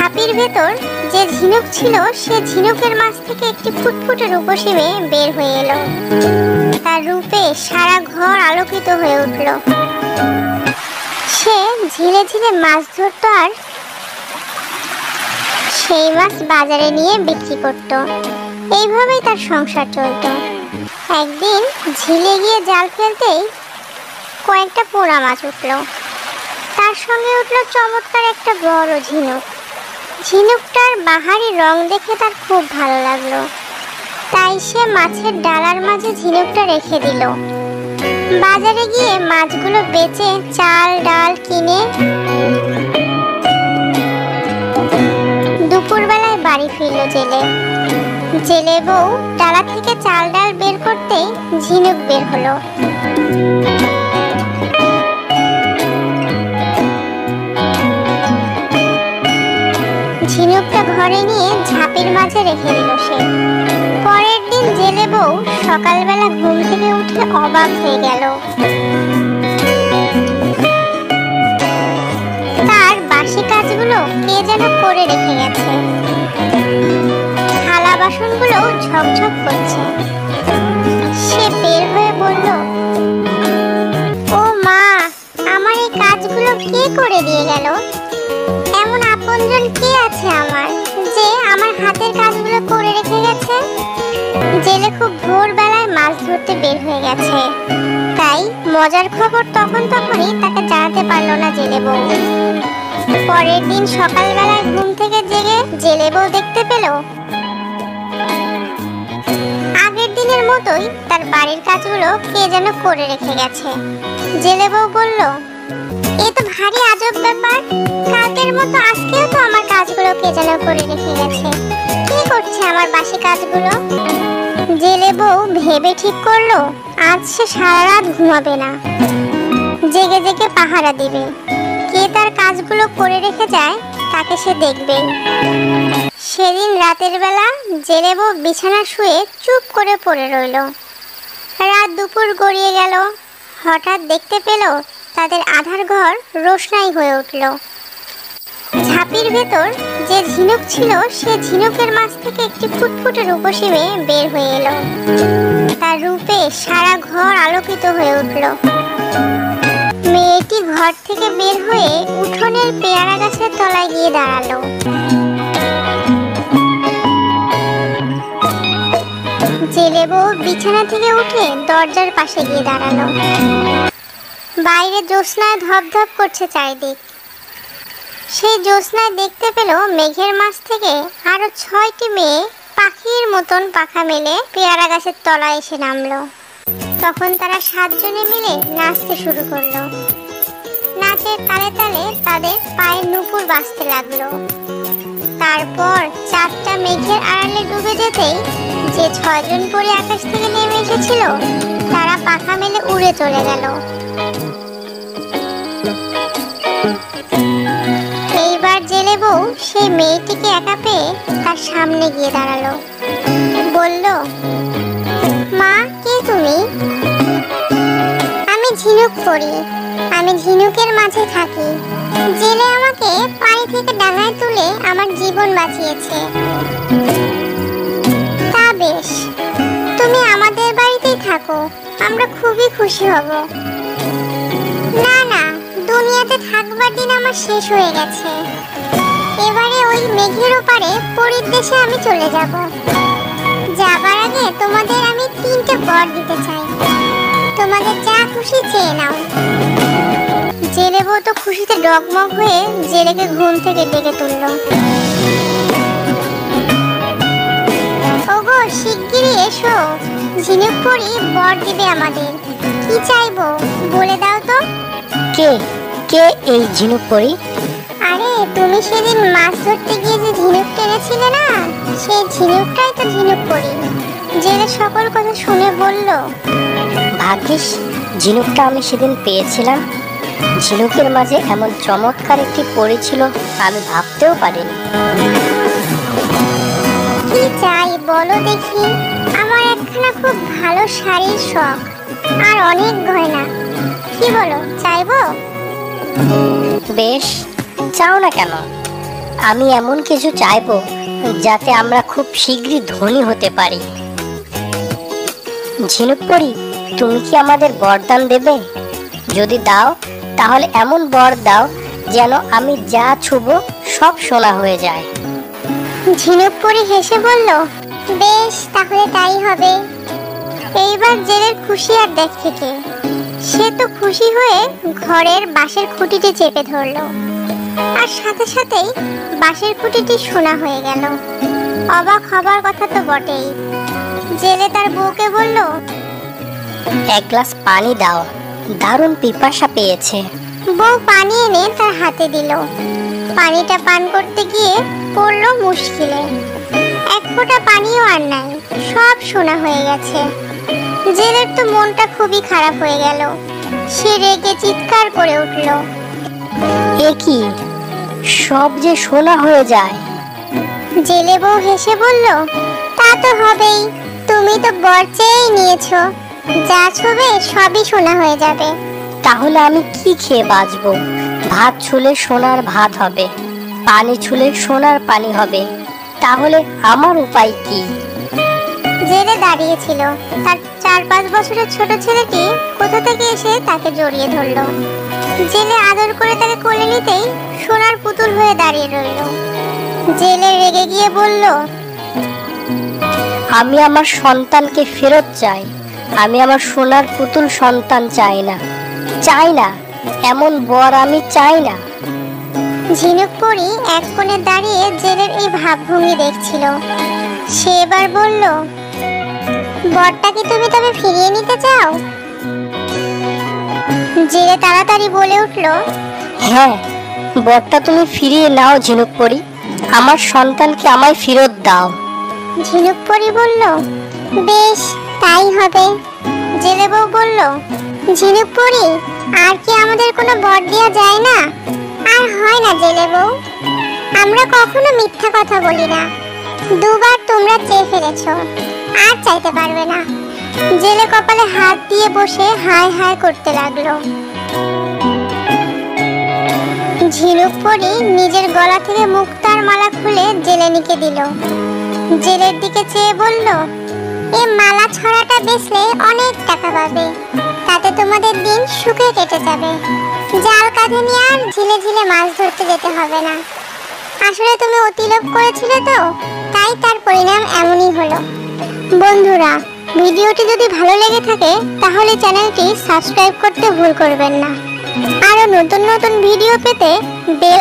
ঝাঁপির ভেতর যে ঝিনুক ছিল সে ঝিনুকের মাছ থেকে একটি ফুটফুটে রূপসী মেয়ে বের হয়ে এলো। তার রূপে সারা ঘর আলোকিত হয়ে উঠল। সে ঝিলে ঝিলে মাছ ধরত আর সেই মাছ বাজারে নিয়ে বিক্রি করত। এইভাবেই তার সংসার চলত। একদিন ঝিলে গিয়ে জাল ফেলতেই কয়েকটা পোড়া মাছ উঠল। তার সঙ্গে উঠল চমৎকার একটা বড় ঝিনুক। ঝিনুকটার বাহারি রং দেখে তার খুব ভালো লাগলো। তাই সে মাছের ডালার মাঝে ঝিনুকটা রেখে দিল। বাজারে গিয়ে মাছগুলো বেচে চাল ডাল কিনে দুপুরবেলায় বাড়ি ফিরল জেলে। জেলে বউ ডালা থেকে চাল ডাল বের করতেই ঝিনুক বের হলো। ঝিনুকটা ঘরে নিয়ে ঝাঁপির মাঝে রেখে দিল সে। পরের দিন জেলে বউ সকালবেলা ঘুম থেকে উঠে অবাক হয়ে গেল। তার বাসি কাজগুলো কে যেন করে রেখে গেছে। থালা বাসনগুলো ঝকঝক করছে। সে বের হয়ে বলল, ও মা, আমার এই কাজগুলো কে করে দিয়ে গেল? এমন আপনজন কে আছে আমার যে আমার হাতের কাজগুলো করে রেখে গেছে? জেলে খুব ভোরবেলায় মাছ ধরতে বের হয়ে গেছে। তাই মজার খবর তখনই তাকে জানাতে পারলো না জেলে বউ। পরের দিন সকালবেলায় ঘুম থেকে জেগে জেলে বউ দেখতে পেল আগের দিনের মতোই তার বাড়ির কাজগুলো কে যেন করে রেখে গেছে। জেলে বউ বলল, এ তো ভারী আজব ব্যাপার। কালকের মতো আজকেও তো আমার কাজগুলো কে যেন করে রেখে গেছে। কে করছে আমার বাসি কাজগুলো? জেলে বউ ভেবে ঠিক করলো আজ সে সারা রাত ঘুমাবে না, জেগে জেগে পাহারা দিবে। কে তার কাজগুলো করে রেখে যায় তাকে সে দেখবে। সেদিন রাতের বেলা জেলে বউ বিছানা শুয়ে চুপ করে পড়ে রইল। রাত দুপুর গড়িয়ে গেল। হঠাৎ দেখতে পেল তাদের আধার ঘর রোশনাই হয়ে উঠল। ঝাঁপির ভেতর যে ঝিনুক ছিল সে ঝিনুকের মাছ থেকে একটি ফুটফুটে রূপসী মেয়ে বের হয়ে এলো। তার রূপে সারা ঘর আলোকিত হয়ে উঠল। মেয়েটি ঘর থেকে বের হয়ে উঠোনের পেয়ারা গাছের তলায় গিয়ে দাঁড়ালো। জেলে বউ বিছানা থেকে উঠে দরজার পাশে গিয়ে দাঁড়ালো। বাইরে জ্যোৎস্নায় ধপধপ করছে চারিদিক। সেই জ্যোৎস্নায় দেখতে পেল মেঘের মাছ থেকে আরো 6টি মেয়ে পাখির মতন পাখা মেলে পেয়ারা গাছের তলায় এসে নামলো। তখন তারা 7 জনে মিলে নাচতে শুরু করলো। নাচের তালে তালে তাদের পায়ে নুপুর বাজতে লাগলো। তারপর 4টা মেঘের আড়ালে ডুবে যেতেই যে 6 জন পরি আকাশ থেকে নেমে এসেছিল তারা পাখা মেলে উড়ে চলে গেল। এইবার জেলে বউ সেই মেয়েটিকে একা পেয়ে তার সামনে গিয়ে দাঁড়ালো। বলল, মা, কে তুমি? আমি ঝিনুক পরি। আমি ঝিনুকের মাঝে থাকি। জেলে আমাকে পানি থেকে ডাঙায় তুলে আমার জীবন বাঁচিয়েছে। তা বেশ, তুমি আমাদের বাড়িতেই থাকো, আমরা খুবই খুশি হব। না না, দুনিয়াতে থাকবার দিন আমার শেষ হয়ে গেছে। এবারে ওই মেঘের ওপারে পরীর দেশে আমি চলে যাব। যাবার আগে তোমাদের আমি 3টে বর দিতে চাই। তোমাদের যা খুশি চেয়ে নাও। জেলে বউ তো খুশিতে ডগমগ হয়ে জেলেকে ঘুম থেকে ডেকে তুলল। ওগো, শিগগিরই এসো, ঝিনুক পরি বর দিবে আমাদের। কি চাইবো বলে দাও তো। কে কে এই ঝিনুক পরি? আরে, তুমি সেদিন মাছ ধরতে গিয়ে যে ঝিনুক টেনেছিলে না, সেই ঝিনুকটাই তো ঝিনুক পরি। জেলে সকল কথা শুনে বলল, ভাগ্যিস ঝিনুকটা আমি সেদিন পেয়েছিলাম। ঝিনুকের মাঝে এমন চমৎকার একটি পরি ছিল আমি ভাবতেও পারিনি। কি চাই বলো দেখি। আমার একখানা খুব ভালো শাড়ির শখ আর অনেক গয়না। কি বলো, চাইবো? বেশ, চাও না কেন? আমি এমন কিছু চাইবো যাতে আমরা খুব শীঘ্রই ধনী হতে পারি। ঝিনুক পরি, তুমি কি আমাদের বরদান দেবে? যদি দাও তাহলে এমন বর দাও যেন আমি যা ছুবো সব সোনা হয়ে যায়। ঝিনুক পরি হেসে বলল, বেশ, তাহলে তাই হবে। এইবার জেলের খুশি আর দেখে কে। সে তো খুশি হয়ে ঘরের বাঁশের খুঁটিটি চেপে ধরলো, আর সাথে সাথেই বাঁশের খুঁটিটি সোনা হয়ে গেল। অবাক হবার কথা তো বটেই। জেলে তার বউকে বলল, এক গ্লাস পানি দাও, দারুণ পিপাসা পেয়েছে। বউ পানি এনে তার হাতে দিল। পানিটা পান করতে গিয়ে পড়লো মুশকিলে। এক ফোঁটা পানিও আর নাই, সব সোনা হয়ে গেছে। জেলের তো মনটা খুবই খারাপ হয়ে গেল। সে রেগে চিৎকার করে উঠল, এ কি, সব যে সোনা হয়ে যায়। জেলে বউ হেসে বলল, তা তো হবেই, তুমি তো বর চেয়েই নিয়েছো, যা ছবে সবই সোনা হয়ে যাবে। তাহলে আমি কি খেয়ে বাঁচবো? ভাত ছুলে সোনার ভাত হবে, পানি ছুলে সোনার পানি হবে, তাহলে আমার উপায় কি? জেলে দাঁড়িয়েছিল। তার 4-5 বছরের ছোট ছেলেটি কোথা থেকে এসে তাকে জড়িয়ে ধরলো। জেলে আদর করে তাকে কোলে নিতেই সোনার পুতুল হয়ে দাঁড়িয়ে রইল। জেলে রেগে গিয়ে বলল, আমি আমার সন্তানকে ফেরত চাই। আমি আমার সোনার পুতুল সন্তান চাই না, চাই না, এমন বর আমি চাই না। ঝিনুক পরি এক কোণে দাঁড়িয়ে জেলের এই ভাবভঙ্গি দেখছিল। সে এবার বলল, বরটা কি তুমি তবে ফিরিয়ে নিতে চাও? জেলে তাড়াতাড়ি বলে উঠল, হ্যাঁ, বরটা তুমি ফিরিয়ে নাও ঝিনুক পরি, আমার সন্তানকে আমায় ফেরত দাও। ঝিনুক পরি বলল, বেশ, তাই হবে। জেলে বউ বলল, ঝিনুক পরি, আর কি আমাদের কোনো বর দেয়া যায় না? আর হয় না জেলে বউ, আমরা কখনো মিথ্যা কথা বলি না। দুবার তোমরা চেয়ে ফেলেছো, আর চাইতে পারবে না। জেলে কপালে হাত দিয়ে বসে হায় হায় করতে লাগলো। ঝিনুক পরি নিজের গলা থেকে মুক্তার মালা খুলে জেলেনিকে দিল। জেলের দিকে চেয়ে বলল, এই মালা ছড়াটা বেচলে অনেক টাকা পাবে, তাতে তোমাদের দিন সুখে কেটে যাবে। জাল কাঁধে নিয়ে আর ঝিলে ঝিলে মাছ ধরতে যেতে হবে না। আসলে তুমি অতিলোভ করেছিলে তো, তাই তার পরিণাম এমনই হলো। বন্ধুরা, ভিডিওটি যদি ভালো লেগে থাকে তাহলে চ্যানেলটি সাবস্ক্রাইব করতে ভুল করবেন না। আরো নতুন নতুন ভিডিও পেতে বেল